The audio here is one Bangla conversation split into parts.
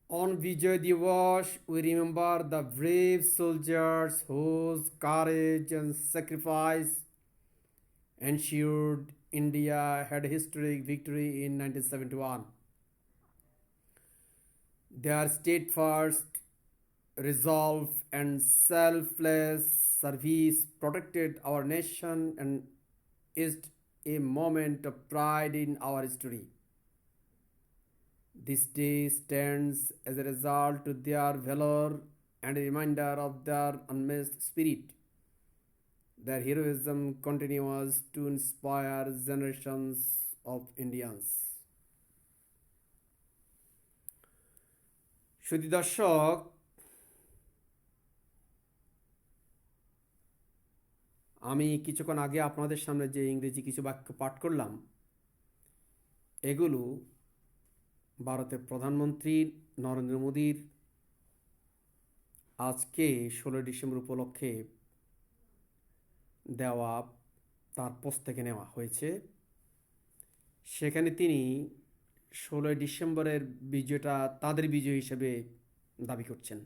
On Vijay Diwas, we remember the brave soldiers whose courage and sacrifice ensured India had a historic victory in 1971. Their steadfast resolve and selfless service protected our nation and is a moment of pride in our history. This day stands as a result to their valor and a reminder of their unmatched spirit. Their heroism continues to inspire generations of Indians. শুধু দর্শক, আমি কিছুক্ষণ আগে আপনাদের সামনে যে ইংরেজি কিছু বাক্য পাঠ করলাম, এগুলো ভারতের প্রধানমন্ত্রী নরেন্দ্র মোদীর আজকে 16 ডিসেম্বর উপলক্ষে দেওয়া তার পোস্ট থেকে নেওয়া হয়েছে। সেখানে তিনি 16 ডিসেম্বরের বিজয়টা তাদের বিজয় হিসেবে দাবি করছেন।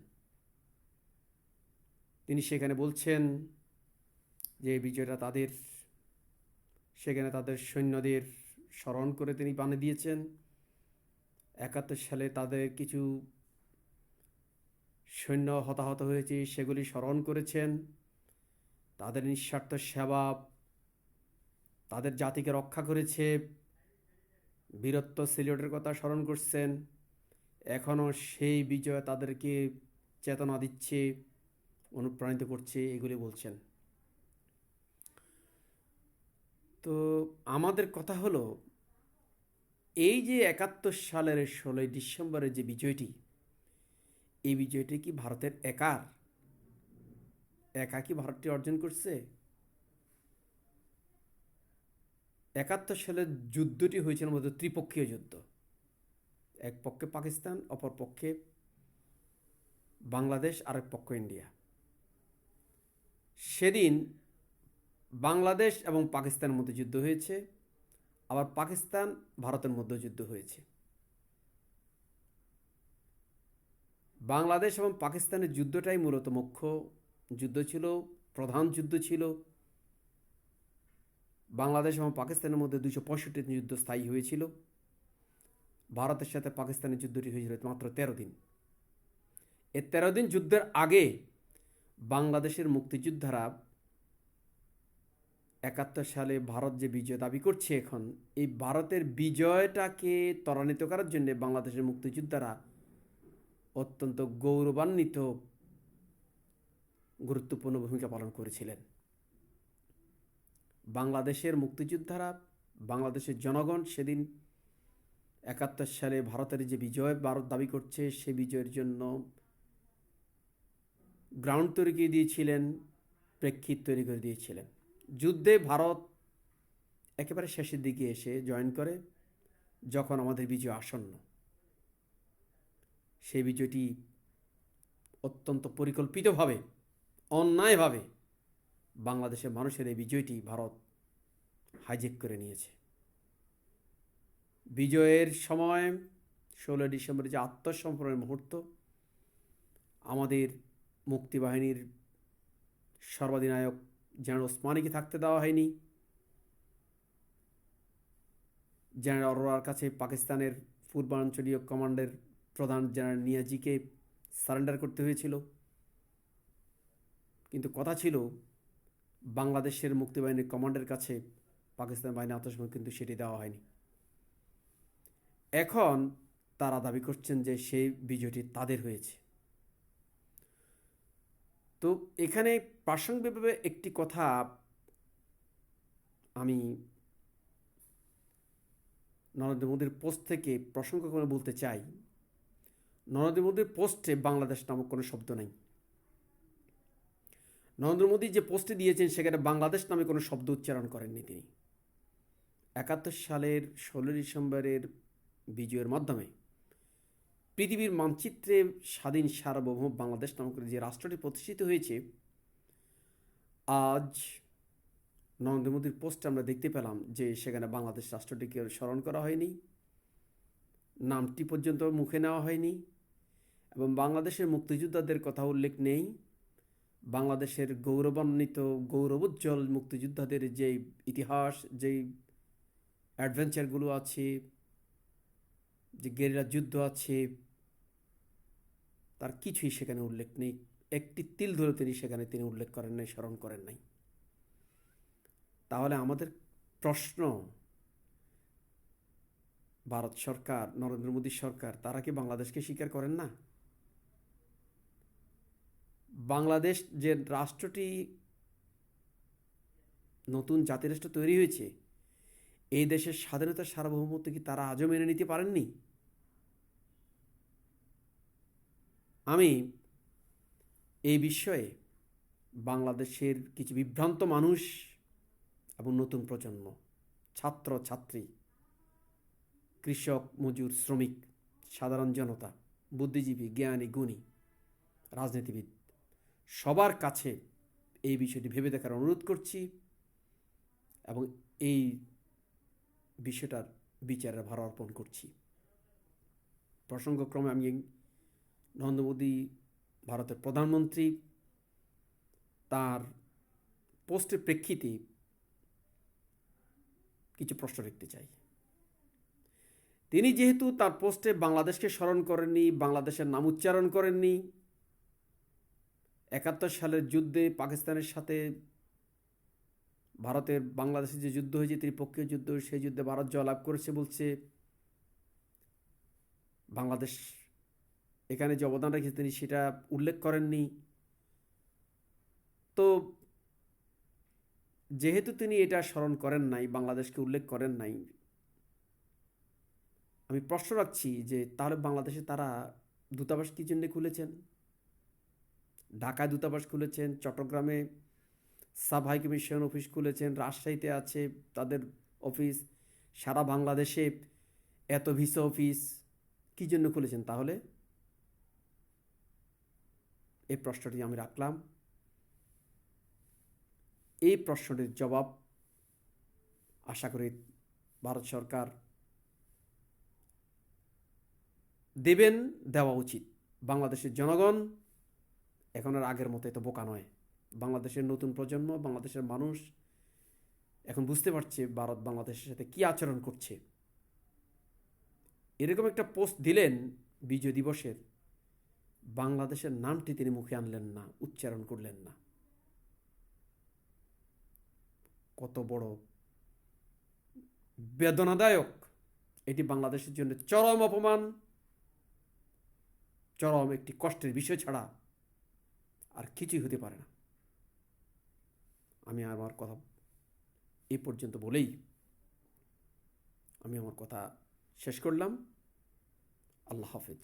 তিনি সেখানে বলছেন যে বিজয়টা তাদের, সেখানে তাদের সৈন্যদের স্মরণ করে তিনি বানিয়ে দিয়েছেন। 71 সালে তাদের কিছু সৈন্য হতাহত হয়েছে, সেগুলি স্মরণ করেছেন। তাদের নিঃস্বার্থ সেবা তাদের জাতিকে রক্ষা করেছে, বীরত্ব সিলেটের কথা স্মরণ করছেন। এখনও সেই বিজয় তাদেরকে চেতনা দিচ্ছে, অনুপ্রাণিত করছে, এগুলি বলছেন। তো আমাদের কথা হলো, এই যে 71 সালের 16 ডিসেম্বরের যে বিজয়টি, এই বিজয়টি কি ভারতের একা কি ভারতটি অর্জন করছে? 71 সালের যুদ্ধটি হয়েছিল মূলত ত্রিপক্ষীয় যুদ্ধ। এক পক্ষে পাকিস্তান, অপর পক্ষে বাংলাদেশ, আরেক পক্ষ ইন্ডিয়া। সেদিন বাংলাদেশ এবং পাকিস্তানের মধ্যে যুদ্ধ হয়েছে, আবার পাকিস্তান ভারতের মধ্যে যুদ্ধ হয়েছে। বাংলাদেশ এবং পাকিস্তানের যুদ্ধটাই মূলত মুখ্য যুদ্ধ ছিল, প্রধান যুদ্ধ ছিল। বাংলাদেশ এবং পাকিস্তানের মধ্যে 265 দিন যুদ্ধ স্থায়ী হয়েছিল। ভারতের সাথে পাকিস্তানের যুদ্ধটি হয়েছিল মাত্র 13 দিন। এই 13 দিন যুদ্ধের আগে বাংলাদেশের মুক্তিযোদ্ধারা 71 সালে ভারত যে বিজয় দাবি করছে এখন, এই ভারতের বিজয়টাকে ত্বরান্বিত করার জন্য বাংলাদেশের মুক্তিযোদ্ধারা অত্যন্ত গৌরবান্বিত গুরুত্বপূর্ণ ভূমিকা পালন করেছিলেন। বাংলাদেশের মুক্তিযোদ্ধারা, বাংলাদেশের জনগণ সেদিন 71 সালে ভারতের যে বিজয় ভারত দাবি করছে, সে বিজয়ের জন্য গ্রাউন্ড তৈরি করে দিয়েছিলেন, প্রেক্ষিত তৈরি করে দিয়েছিলেন। যুদ্ধে ভারত একেবারে শেষের দিকে এসে জয়েন করে, যখন আমাদের বিজয় আসন্ন। সেই বিজয়টি অত্যন্ত পরিকল্পিতভাবে, অন্যায়ভাবে বাংলাদেশের মানুষের এই বিজয়টি ভারত হাইজ্যাক করে নিয়েছে। বিজয়ের সময় 16 ডিসেম্বরের যে আত্মসমর্পণের মুহূর্ত, আমাদের মুক্তিবাহিনীর সর্বাধিনায়ক জেনারেল ওসমানীকে থাকতে দেওয়া হয়নি। জেনারেল অরোরার কাছে পাকিস্তানের পূর্বাঞ্চলীয় কমান্ডের প্রধান জেনারেল নিয়াজিকে সারেন্ডার করতে হয়েছিল। কিন্তু কথা ছিল বাংলাদেশের মুক্তিবাহিনীর কমান্ডের কাছে পাকিস্তান বাহিনী আত্মসমর্পণ, কিন্তু সেটি দেওয়া হয়নি। এখন তারা দাবি করছেন যে সেই বিজয়টি তাদের হয়েছে। তো এখানে প্রাসঙ্গিকভাবে একটি কথা আমি নরেন্দ্র মোদীর পোস্ট থেকে প্রসঙ্গ করে বলতে চাই। নরেন্দ্র মোদীর পোস্টে বাংলাদেশ নামক কোনো শব্দ নেই। নরেন্দ্র মোদী যে পোস্টে দিয়েছেন সেখানে বাংলাদেশ নামে কোনো শব্দ উচ্চারণ করেননি তিনি। 71 সালের 16 ডিসেম্বরের বিজয়ের মাধ্যমে পৃথিবীর মানচিত্রে স্বাধীন সার্বভৌম বাংলাদেশ নামক যে রাষ্ট্রটি প্রতিষ্ঠিত হয়েছে, আজ নরেন্দ্র মোদীর পোস্টে আমরা দেখতে পেলাম যে সেখানে বাংলাদেশ রাষ্ট্রটিকে স্মরণ করা হয়নি, নামটি পর্যন্ত মুখে নেওয়া হয়নি। এবং বাংলাদেশের মুক্তিযোদ্ধাদের কথা উল্লেখ নেই। বাংলাদেশের গৌরবান্বিত গৌরবোজ্জ্বল মুক্তিযোদ্ধাদের যেই ইতিহাস, যেই অ্যাডভেঞ্চারগুলো আছে, যে গেরিলা যুদ্ধ আছে, তার কিছুই সেখানে উল্লেখ নেই। একটি তিল ধরে তিনি উল্লেখ করেন নাই, স্মরণ করেন নাই। তাহলে আমাদের প্রশ্ন, ভারত সরকার, নরেন্দ্র মোদী সরকার, তারা কি বাংলাদেশকে স্বীকার করেন না? বাংলাদেশ যে রাষ্ট্রটি, নতুন জাতিরাষ্ট্র তৈরি হয়েছে, এই দেশের স্বাধীনতার সার্বভৌমত্ব কি তারা আজও মেনে নিতে পারেননি? আমি এই বিষয়ে বাংলাদেশের কিছু বিভ্রান্ত মানুষ এবং নতুন প্রজন্ম, ছাত্র ছাত্রী, কৃষক, মজুর, শ্রমিক, সাধারণ জনতা, বুদ্ধিজীবী, জ্ঞানী, গুণী, রাজনীতিবিদ, সবার কাছে এই বিষয়টি ভেবে দেখার অনুরোধ করছি এবং এই বিষয়টার বিচারের ভার অর্পণ করছি। প্রসঙ্গক্রমে আমি নরেন্দ্র মোদী, ভারতের প্রধানমন্ত্রী, তার পোস্টের প্রেক্ষিতে কিছু প্রশ্ন রাখতে চাই। তিনি যেহেতু তার পোস্টে বাংলাদেশকে স্মরণ করেননি, বাংলাদেশের নাম উচ্চারণ করেননি, ৭১ সালের যুদ্ধে পাকিস্তানের সাথে ভারতের বাংলাদেশে যে যুদ্ধ হয়েছে, ত্রিপক্ষীয় যুদ্ধ, সেই যুদ্ধে ভারত জয়লাভ করেছে বলছে, বাংলাদেশ এখানে যে অবদান রেখেছে তিনি সেটা উল্লেখ করেননি। তো যেহেতু তিনি এটা স্মরণ করেন নাই, বাংলাদেশকে উল্লেখ করেন নাই, আমি প্রশ্ন রাখছি যে তাহলে বাংলাদেশে তারা দূতাবাস কী জন্য খুলেছেন? ঢাকায় দূতাবাস খুলেছেন, চট্টগ্রামে সাব হাই কমিশন অফিস খুলেছেন, রাজশাহীতে আছে তাদের অফিস, সারা বাংলাদেশে এত ভিসা অফিস কী জন্য খুলেছেন? তাহলে এই প্রশ্নটি আমি রাখলাম। এই প্রশ্নটির জবাব আশা করি ভারত সরকার দেবেন, দেওয়া উচিত। বাংলাদেশের জনগণ এখন আর আগের মতো এত বোকা নয়। বাংলাদেশের নতুন প্রজন্ম, বাংলাদেশের মানুষ এখন বুঝতে পারছে ভারত বাংলাদেশের সাথে কী আচরণ করছে। এরকম একটা পোস্ট দিলেন বিজয় দিবসের, বাংলাদেশের নামটি তিনি মুখে আনলেন না, উচ্চারণ করলেন না। কত বড় বেদনাদায়ক! এটি বাংলাদেশের জন্য চরম অপমান, চরম একটি কষ্টের বিষয় ছাড়া আর কিছুই হতে পারে না। আমি আমার কথা এই পর্যন্ত বলেই আমি আমার কথা শেষ করলাম। আল্লাহ হাফেজ।